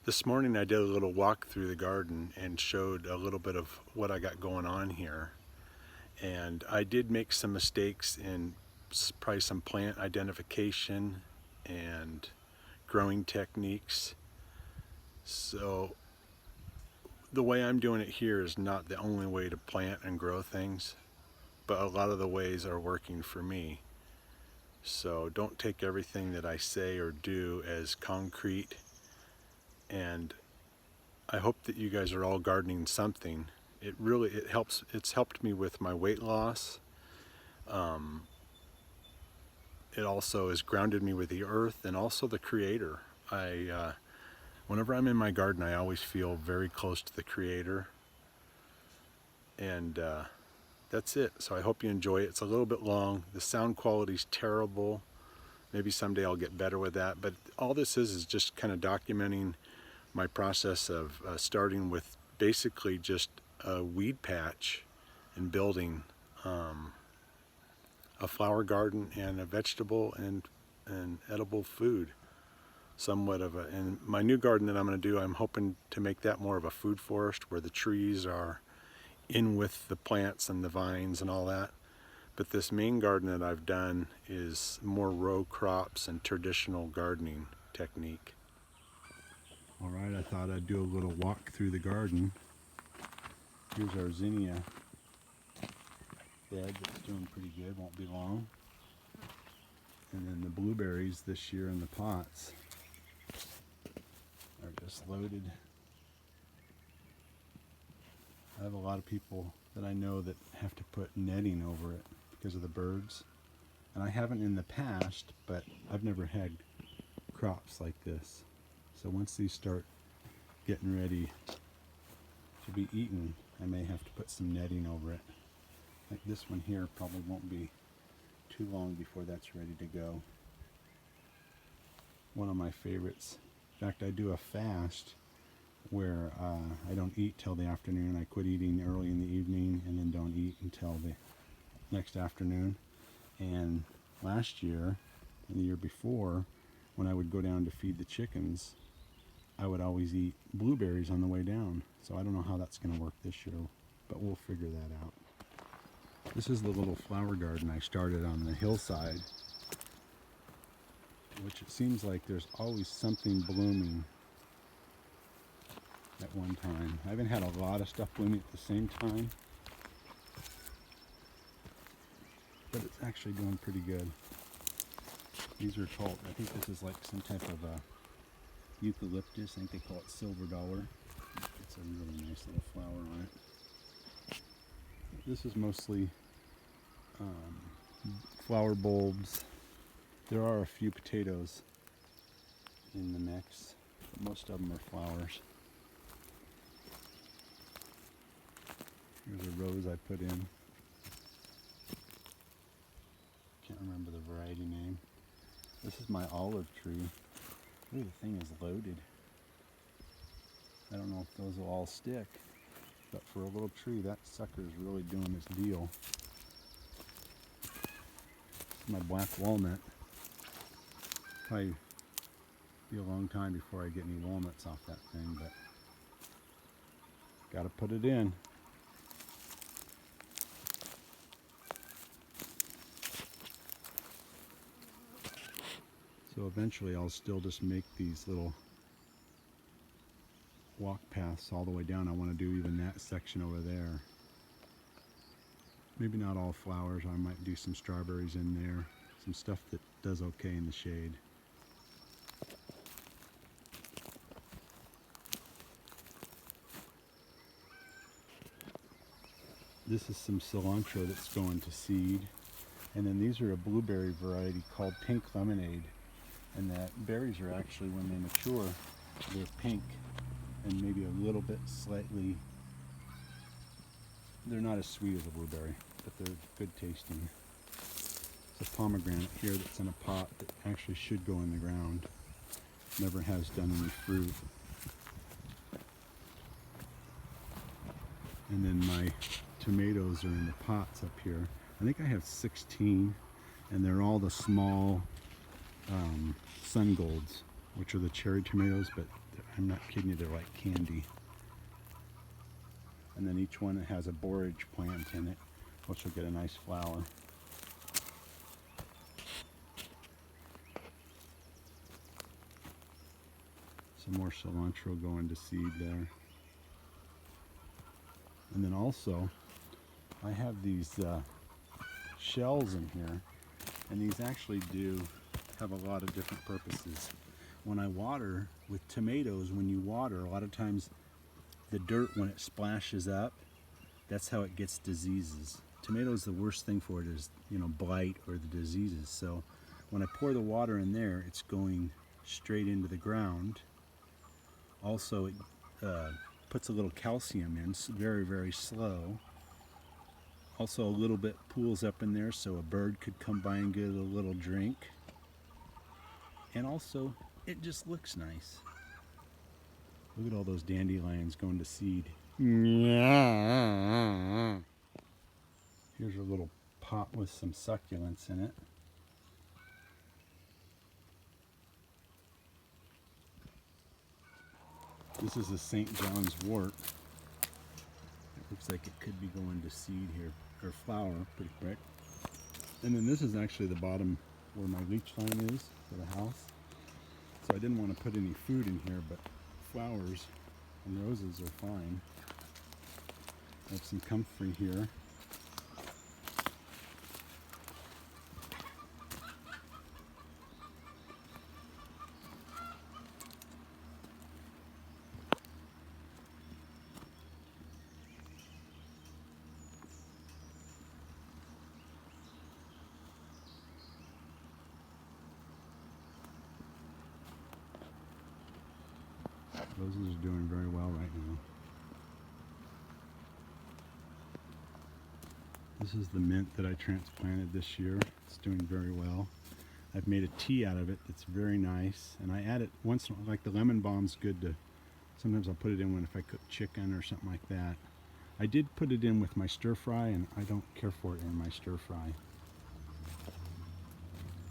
This morning I did a little walk through the garden and showed a little bit of what I got going on here. And I did make some mistakes in probably some plant identification and growing techniques. So the way I'm doing it here is not the only way to plant and grow things, but a lot of the ways are working for me. So don't take everything that I say or do as concrete. And I hope that you guys are all gardening something. It helps. It's helped me with my weight loss. It also has grounded me with the earth and also the Creator. Whenever I'm in my garden, I always feel very close to the Creator, and that's it. So I hope you enjoy it. It's a little bit long. The sound quality's terrible. Maybe someday I'll get better with that. But all this is just kind of documenting my process of starting with basically just a weed patch and building a flower garden and a vegetable and edible food. And my new garden that I'm going to do, I'm hoping to make that more of a food forest where the trees are in with the plants and the vines and all that. But this main garden that I've done is more row crops and traditional gardening technique. All right, I thought I'd do a little walk through the garden. Here's our zinnia bed that's doing pretty good, won't be long. And then the blueberries this year in the pots are just loaded. I have a lot of people that I know that have to put netting over it because of the birds. And I haven't in the past, but I've never had crops like this. So once these start getting ready to be eaten, I may have to put some netting over it. Like this one here probably won't be too long before that's ready to go. One of my favorites. In fact, I do a fast where I don't eat till the afternoon. I quit eating early in the evening and then don't eat until the next afternoon. And last year and the year before, when I would go down to feed the chickens, I would always eat blueberries on the way down. So I don't know how that's going to work this year, but we'll figure that out. This is the little flower garden I started on the hillside, which it seems like there's always something blooming at one time. I haven't had a lot of stuff blooming at the same time, but it's actually doing pretty good. These are called, I think this is like some type of a eucalyptus. I think they call it silver dollar. It's a really nice little flower on it. This is mostly flower bulbs. There are a few potatoes in the mix, but most of them are flowers. Here's a rose I put in. Can't remember the variety name. This is my olive tree. Ooh, the thing is loaded. I don't know if those will all stick, but for a little tree, that sucker's really doing its deal. My black walnut. Probably be a long time before I get any walnuts off that thing, but gotta put it in. So eventually I'll still just make these little walk paths all the way down. I want to do even that section over there. Maybe not all flowers. I might do some strawberries in there. Some stuff that does okay in the shade. This is some cilantro that's going to seed. And then these are a blueberry variety called Pink Lemonade. And that berries are actually, when they mature, they're pink and maybe a little bit slightly, they're not as sweet as a blueberry, but they're good tasting. There's a pomegranate here that's in a pot that actually should go in the ground. Never has done any fruit. And then my tomatoes are in the pots up here. I think I have 16, and they're all the small sun golds. which are the cherry tomatoes, but I'm not kidding you, they're like candy. And then each one has a borage plant in it, which will get a nice flower. Some more cilantro going to seed there. And then also, I have these shells in here, and these actually do have a lot of different purposes. When I water with tomatoes, when you water, a lot of times the dirt, when it splashes up, that's how it gets diseases. Tomatoes, the worst thing for it is, you know, blight or the diseases. So when I pour the water in there, it's going straight into the ground. Also, it puts a little calcium in, very, very slow. Also, a little bit pools up in there, so a bird could come by and get a little drink. And also, it just looks nice. Look at all those dandelions going to seed. Here's a little pot with some succulents in it. This is a St. John's wort. It looks like it could be going to seed here, or flower pretty quick. And then this is actually the bottom where my leach line is for the house. So I didn't want to put any food in here, but flowers and roses are fine. I have some comfrey here. Roses are doing very well right now. This is the mint that I transplanted this year. It's doing very well. I've made a tea out of it that's very nice, and I add it once, like the lemon balm's good to, sometimes I'll put it in when if I cook chicken or something like that. I did put it in with my stir fry, and I don't care for it in my stir fry.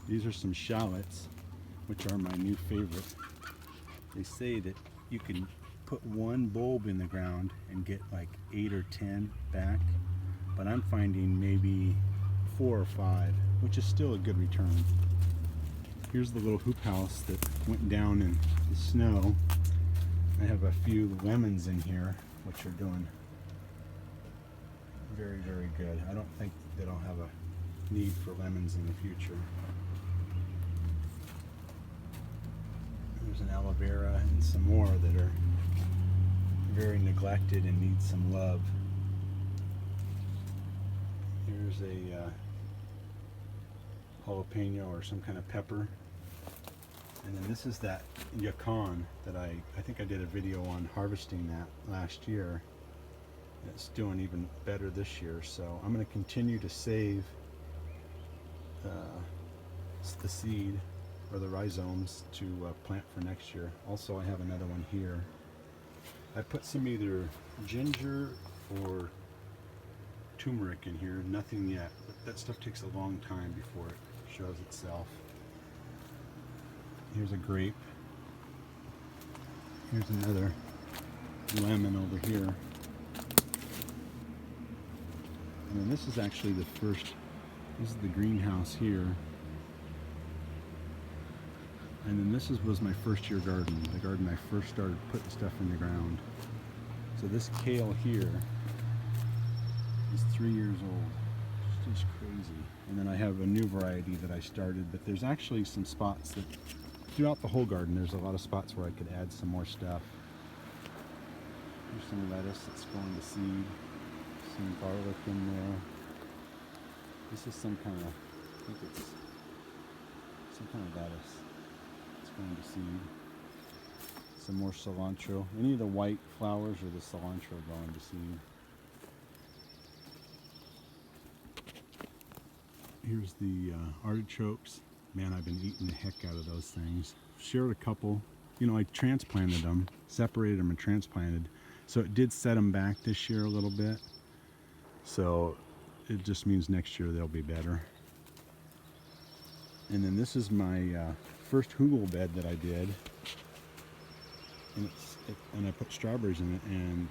These are some shallots, which are my new favorite. They say that you can put one bulb in the ground and get like 8 or 10 back, but I'm finding maybe 4 or 5, which is still a good return. Here's the little hoop house that went down in the snow. I have a few lemons in here, which are doing very, very good. I don't think that I'll have a need for lemons in the future. There's an aloe vera and some more that are very neglected and need some love. Here's a jalapeno or some kind of pepper. And then this is that yacon that I think I did a video on harvesting that last year. It's doing even better this year, so I'm going to continue to save the seed or the rhizomes to plant for next year. Also, I have another one here. I put some either ginger or turmeric in here, nothing yet, but that stuff takes a long time before it shows itself. Here's a grape. Here's another lemon over here. And then this is actually the first, this is the greenhouse here. And then this was my first year garden, the garden I first started putting stuff in the ground. So this kale here is 3 years old. It's just crazy. And then I have a new variety that I started, but there's actually some spots that, throughout the whole garden, there's a lot of spots where I could add some more stuff. There's some lettuce that's going to seed, some garlic in there. This is some kind of, I think it's some kind of lettuce. Going to seed. Some more cilantro. Any of the white flowers or the cilantro going to seed. Here's the artichokes. Man, I've been eating the heck out of those things. Shared a couple. You know, I transplanted them, separated them and transplanted. So it did set them back this year a little bit. So it just means next year they'll be better. And then this is my first hugel bed that I did, and and I put strawberries in it, and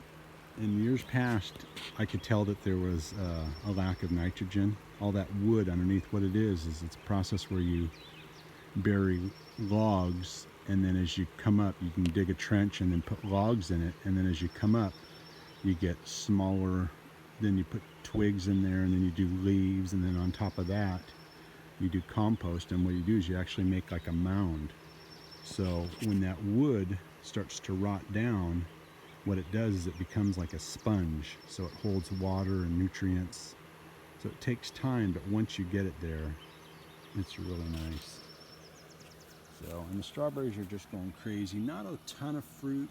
in years past I could tell that there was a lack of nitrogen. All that wood underneath, what it is it's a process where you bury logs, and then as you come up you can dig a trench and then put logs in it, and then as you come up you get smaller, then you put twigs in there, and then you do leaves, and then on top of that you do compost, and what you do is you actually make like a mound. So when that wood starts to rot down, what it does is it becomes like a sponge, so it holds water and nutrients. So it takes time, but once you get it there, it's really nice. So, and the strawberries are just going crazy. Not a ton of fruit.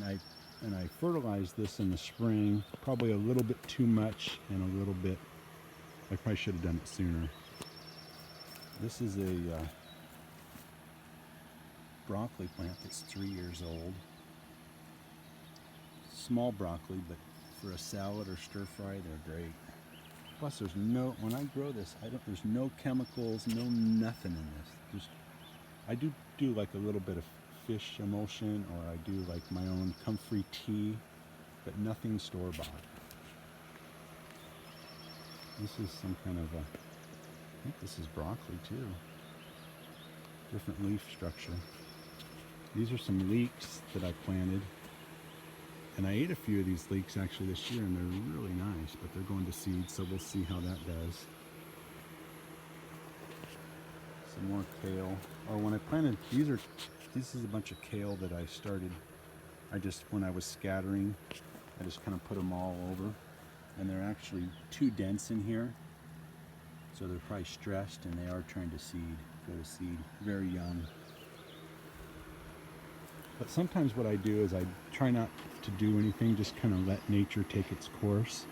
And I fertilized this in the spring, probably a little bit too much, and a little bit, I probably should have done it sooner. This is a broccoli plant that's 3 years old. Small broccoli, but for a salad or stir fry, they're great. Plus, there's no, when I grow this, there's no chemicals, no nothing in this. I do like a little bit of fish emulsion, or I do like my own comfrey tea, but nothing store-bought. This is some kind of I think this is broccoli too. Different leaf structure. These are some leeks that I planted. And I ate a few of these leeks actually this year, and they're really nice, but they're going to seed, so we'll see how that does. Some more kale. Oh, when I planted, this is a bunch of kale that I started. When I was scattering, I just kind of put them all over. And they're actually too dense in here. So they're probably stressed, and they are trying to go to seed, very young. But sometimes what I do is I try not to do anything, just kind of let nature take its course.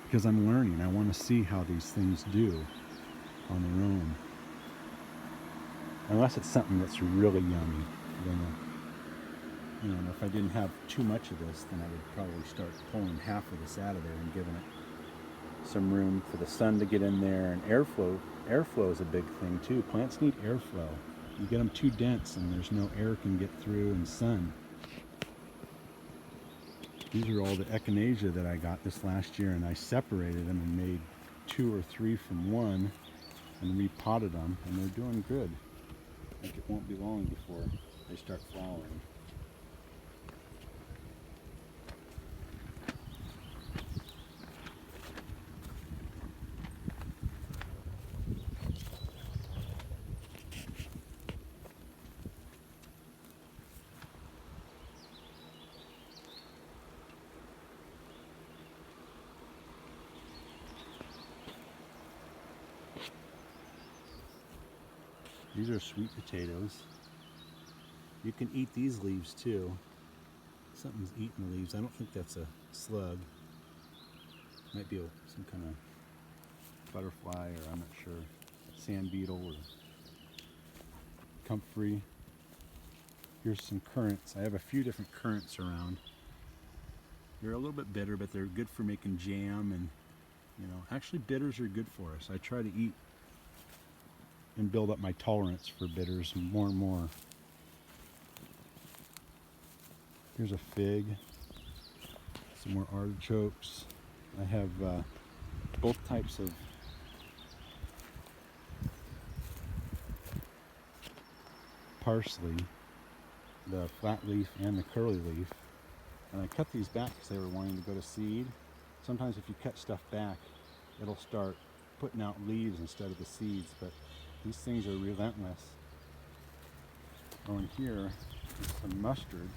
Because I'm learning, I want to see how these things do on their own. Unless it's something that's really yummy, then, if I didn't have too much of this, then I would probably start pulling half of this out of there and giving it some room for the sun to get in there. And airflow. Airflow is a big thing too. Plants need airflow. You get them too dense and there's no air can get through, and sun. These are all the echinacea that I got this last year, and I separated them and made 2 or 3 from one and repotted them, and they're doing good. I think it won't be long before they start flowering. These are sweet potatoes. You can eat these leaves too. Something's eating the leaves. I don't think that's a slug. Might be some kind of butterfly, or I'm not sure. Sand beetle or comfrey. Here's some currants. I have a few different currants around. They're a little bit bitter, but they're good for making jam, and actually bitters are good for us. I try to eat and build up my tolerance for bitters more and more. Here's a fig, some more artichokes. I have both types of parsley, the flat leaf and the curly leaf. And I cut these back because they were wanting to go to seed. Sometimes if you cut stuff back, it'll start putting out leaves instead of the seeds, but these things are relentless. Oh, and here is some mustard.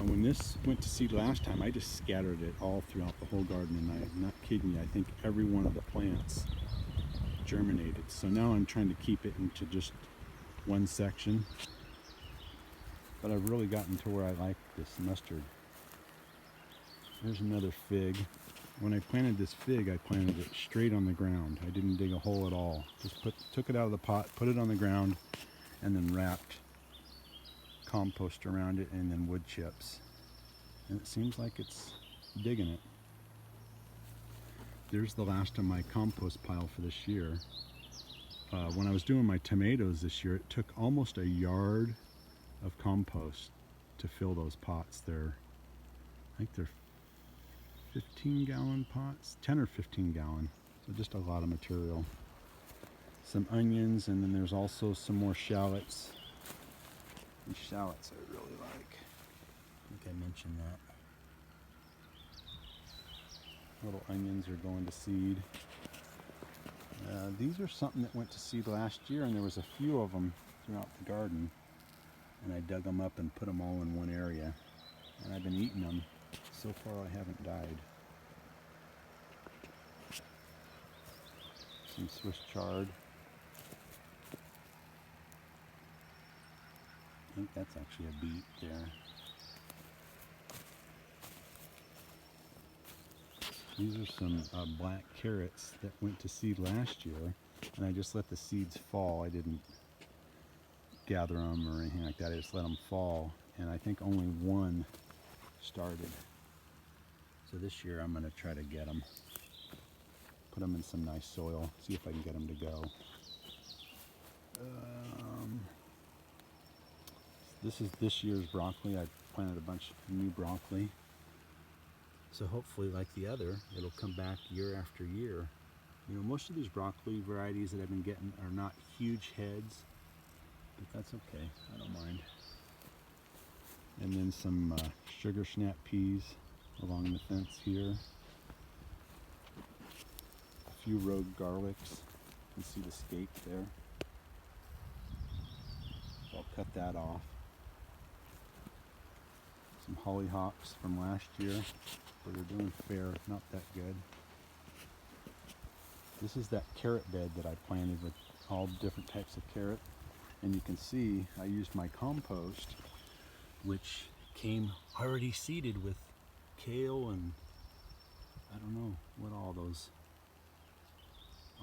When this went to seed last time, I just scattered it all throughout the whole garden, and I'm not kidding you, I think every one of the plants germinated. So now I'm trying to keep it into just one section. But I've really gotten to where I like this mustard. There's another fig. When I planted this fig, I planted it straight on the ground. I didn't dig a hole at all. Just took it out of the pot, put it on the ground, and then wrapped compost around it, and then wood chips. And it seems like it's digging it. There's the last of my compost pile for this year. when I was doing my tomatoes this year, it took almost a yard of compost to fill those pots. I think they're 15-gallon pots, 10 or 15 gallon. So just a lot of material. Some onions, and then there's also some more shallots. These shallots I really like. I think I mentioned that. Little onions are going to seed. These are something that went to seed last year, and there was a few of them throughout the garden. And I dug them up and put them all in one area. And I've been eating them. So far I haven't died. Some Swiss chard. I think that's actually a beet there. These are some black carrots that went to seed last year, and I just let the seeds fall. I didn't gather them or anything like that. I just let them fall, and I think only one started. So this year I'm going to try to get them. Put them in some nice soil, see if I can get them to go. This is this year's broccoli. I planted a bunch of new broccoli. So hopefully, like the other, it'll come back year after year. You know, most of these broccoli varieties that I've been getting are not huge heads, but that's okay. I don't mind. And then some sugar snap peas along the fence here. A few rogue garlics. You can see the scape there. So I'll cut that off. Some hollyhocks from last year, but they're doing fair, not that good. This is that carrot bed that I planted with all different types of carrot. And you can see I used my compost, which came already seeded with kale and I don't know what all those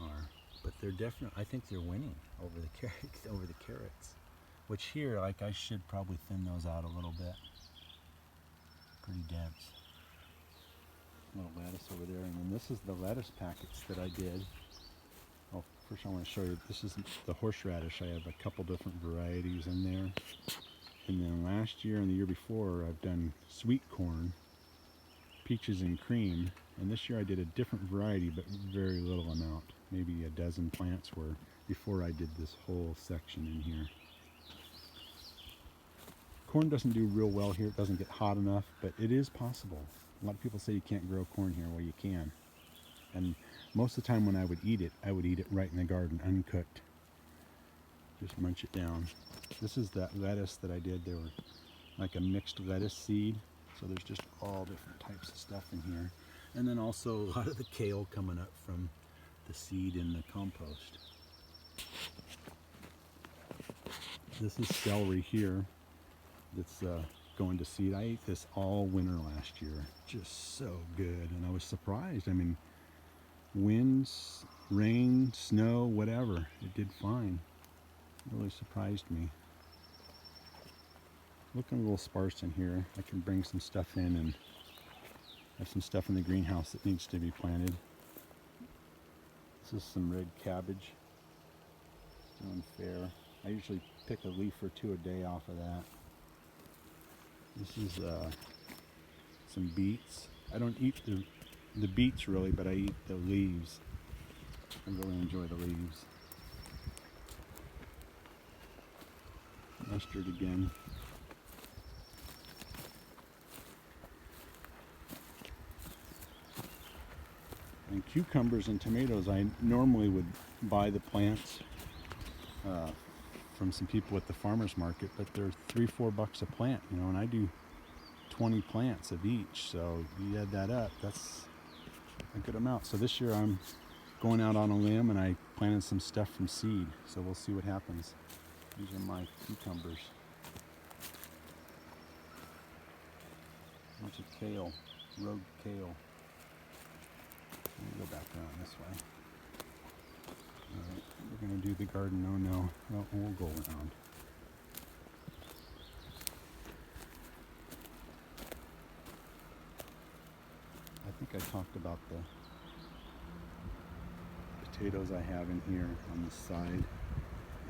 are. But they're definitely, I think they're winning over the carrots. Which here, like, I should probably thin those out a little bit. Pretty dense. Little lettuce over there, and then this is the lettuce packets that I did. Oh, first I want to show you, this is the horseradish. I have a couple different varieties in there. And then last year and the year before, I've done sweet corn, peaches and cream. And this year I did a different variety, but very little amount. Maybe a dozen plants were before I did this whole section in here. Corn doesn't do real well here. It doesn't get hot enough, but it is possible. A lot of people say you can't grow corn here. Well, you can. And most of the time when I would eat it right in the garden, uncooked. Just munch it down. This is that lettuce that I did. They were like a mixed lettuce seed. So there's just all different types of stuff in here. And then also a lot of the kale coming up from the seed in the compost. This is celery here that's going to seed. I ate this all winter last year. Just so good. And I was surprised. I mean, winds, rain, snow, whatever, it did fine. It really surprised me. Looking a little sparse in here. I can bring some stuff in and have some stuff in the greenhouse that needs to be planted. This is some red cabbage. Doing fair. I usually pick a leaf or two a day off of that. This is some beets. I don't eat the beets really, but I eat the leaves. I really enjoy the leaves. Mustard again. And cucumbers and tomatoes, I normally would buy the plants from some people at the farmer's market, but they're $3-4 a plant, you know, and I do 20 plants of each, so you add that up, that's a good amount. So this year I'm going out on a limb and I planted some stuff from seed, so we'll see what happens. These are my cucumbers. A bunch of kale, rogue kale. Let me go back around this way. Alright, we're going to do the garden. No, we'll go around. I think I talked about the potatoes I have in here on the side.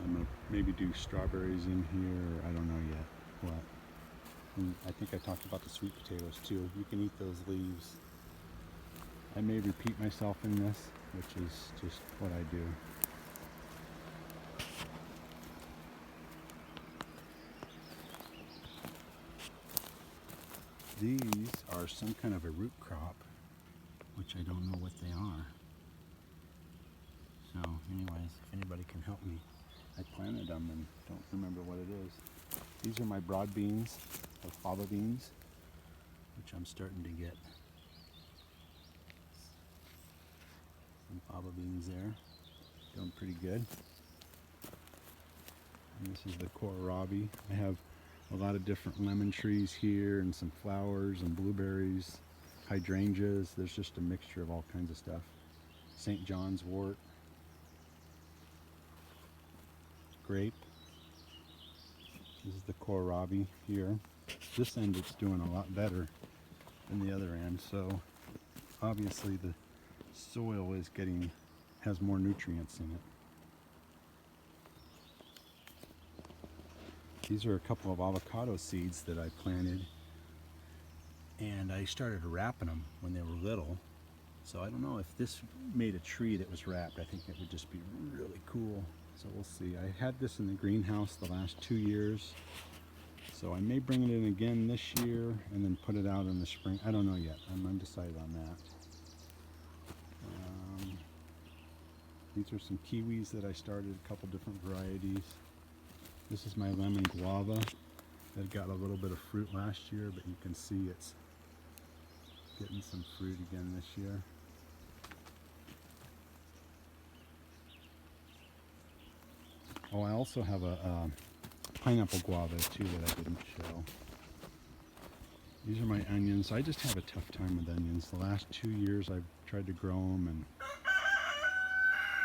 I'm gonna maybe do strawberries in here, or I don't know yet what. And I think I talked about the sweet potatoes too. You can eat those leaves. I may repeat myself in this, which is just what I do. These are some kind of a root crop, which I don't know what they are. So anyways, if anybody can help me. I planted them and don't remember what it is. These are my broad beans, or fava beans, which I'm starting to get some fava beans there. Doing pretty good. And this is the kohlrabi. I have a lot of different lemon trees here and some flowers and blueberries, hydrangeas. There's just a mixture of all kinds of stuff. St. John's wort. Grape. This is the kohlrabi here. This end it's doing a lot better than the other end, so obviously the soil has more nutrients in it. These are a couple of avocado seeds that I planted, and I started wrapping them when they were little. So I don't know if this made a tree that was wrapped. I think it would just be really cool. So we'll see. I had this in the greenhouse the last 2 years. So I may bring it in again this year and then put it out in the spring. I don't know yet. I'm undecided on that. These are some kiwis that I started, a couple different varieties. This is my lemon guava that got a little bit of fruit last year, but you can see it's getting some fruit again this year. Oh, I also have a pineapple guava too that I didn't show. These are my onions. I just have a tough time with onions. The last 2 years I've tried to grow them, and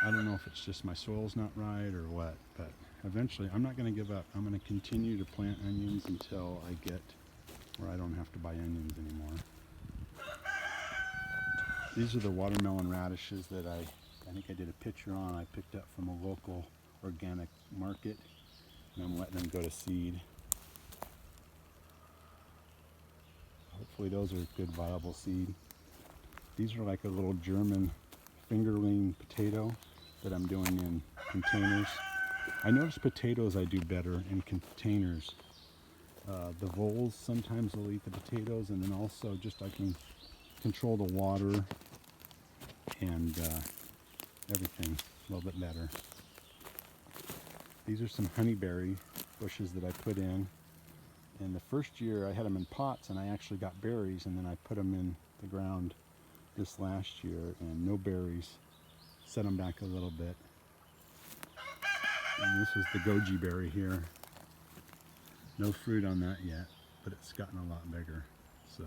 I don't know if it's just my soil's not right or what, but eventually I'm not going to give up. I'm going to continue to plant onions until I get where I don't have to buy onions anymore. These are the watermelon radishes that I think I did a picture on. I picked up from a local organic market, and I'm letting them go to seed. Hopefully those are good viable seed. These are like a little German fingerling potato that I'm doing in containers. I notice potatoes I do better in containers. The voles sometimes will eat the potatoes, and then also just I can control the water and everything a little bit better. These are some honeyberry bushes that I put in. And the first year I had them in pots and I actually got berries, and then I put them in the ground this last year and no berries. Set them back a little bit. And this is the goji berry here. No fruit on that yet, but it's gotten a lot bigger. So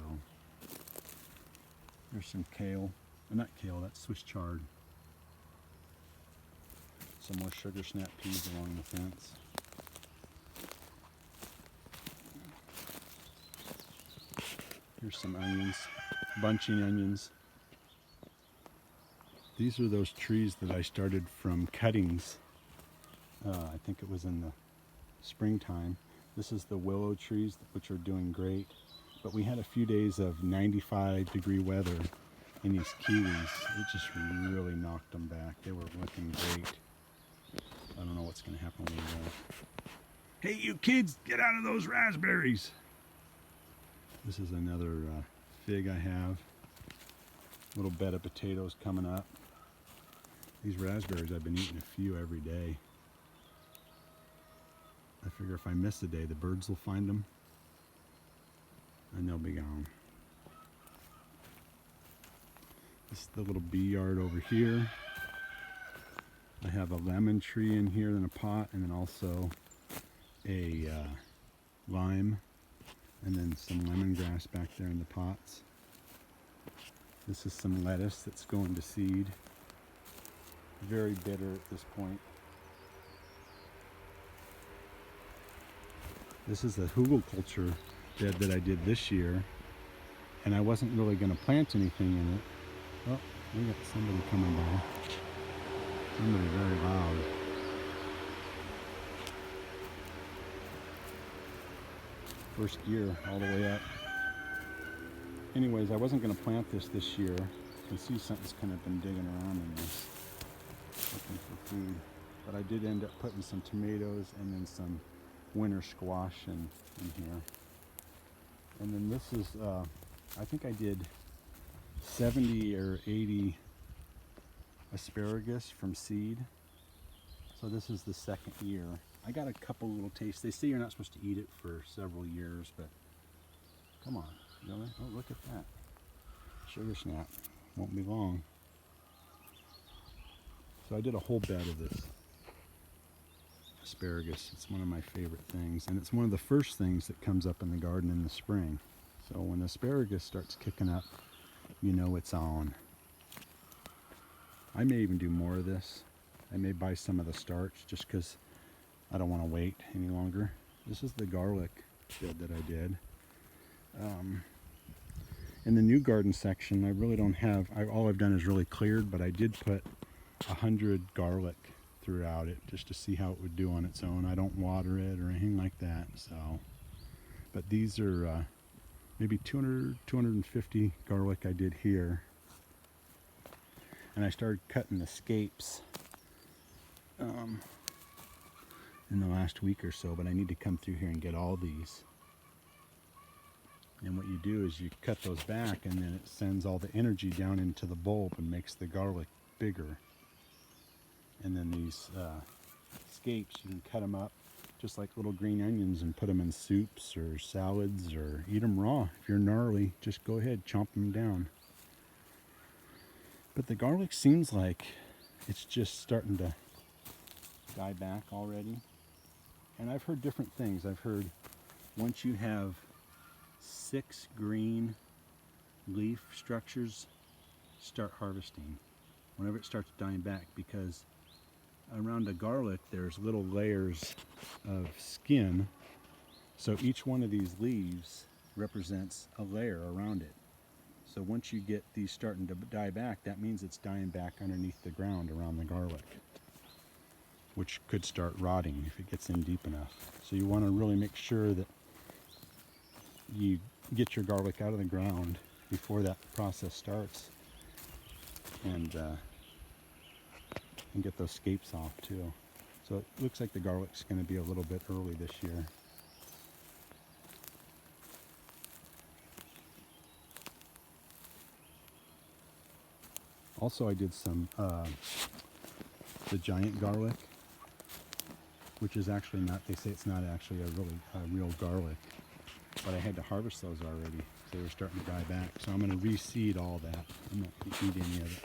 there's some kale. Not kale, that's Swiss chard. Some more sugar snap peas along the fence. Here's some onions, bunching onions. These are those trees that I started from cuttings. I think it was in the springtime. This is the willow trees, which are doing great. But we had a few days of 95-degree weather, and these kiwis, it just really knocked them back. They were looking great. I don't know what's going to happen with that. Hey, you kids, get out of those raspberries! This is another fig I have. Little bed of potatoes coming up. These raspberries, I've been eating a few every day. I figure if I miss a day, the birds will find them and they'll be gone. This is the little bee yard over here. I have a lemon tree in here in a pot, and then also a lime, and then some lemongrass back there in the pots. This is some lettuce that's going to seed. Very bitter at this point. This is a hugelkultur bed that I did this year, and I wasn't really going to plant anything in it. Oh, we got somebody coming by. Somebody very loud. First gear all the way up. Anyways, I wasn't going to plant this year. You can see something's kind of been digging around in this, looking for food. But I did end up putting some tomatoes and then some winter squash in here. And then this is, I think I did 70 or 80 asparagus from seed. So this is the second year. I got a couple little tastes. They say you're not supposed to eat it for several years, but come on, really? Oh, look at that. Sugar snap. Won't be long. So I did a whole bed of this asparagus. It's one of my favorite things, and it's one of the first things that comes up in the garden in the spring. So when asparagus starts kicking up, you know it's on. I may even do more of this. I may buy some of the starch just because I don't want to wait any longer. This is the garlic bed that I did. In the new garden section, I really don't have, all I've done is really cleared, but I did put 100 garlic throughout it just to see how it would do on its own. I don't water it or anything like that. So, but these are maybe 200, 250 garlic I did here. And I started cutting the scapes in the last week or so, but I need to come through here and get all these. And what you do is you cut those back, and then it sends all the energy down into the bulb and makes the garlic bigger. And then these scapes, you can cut them up just like little green onions and put them in soups or salads, or eat them raw. If you're gnarly, just go ahead, chomp them down. But the garlic seems like it's just starting to die back already. And I've heard different things. I've heard once you have 6 green leaf structures, start harvesting whenever it starts dying back, because around a garlic there's little layers of skin, so each one of these leaves represents a layer around it. So once you get these starting to die back, that means it's dying back underneath the ground around the garlic, which could start rotting if it gets in deep enough. So you want to really make sure that you get your garlic out of the ground before that process starts, and get those scapes off too. So it looks like the garlic's going to be a little bit early this year. Also, I did some the giant garlic, which is actually not, they say it's not actually a real garlic, but I had to harvest those already. They were starting to die back. So I'm going to reseed all that. I'm not going to eat any of it.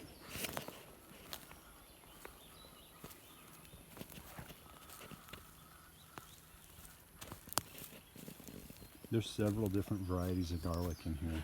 There's several different varieties of garlic in here.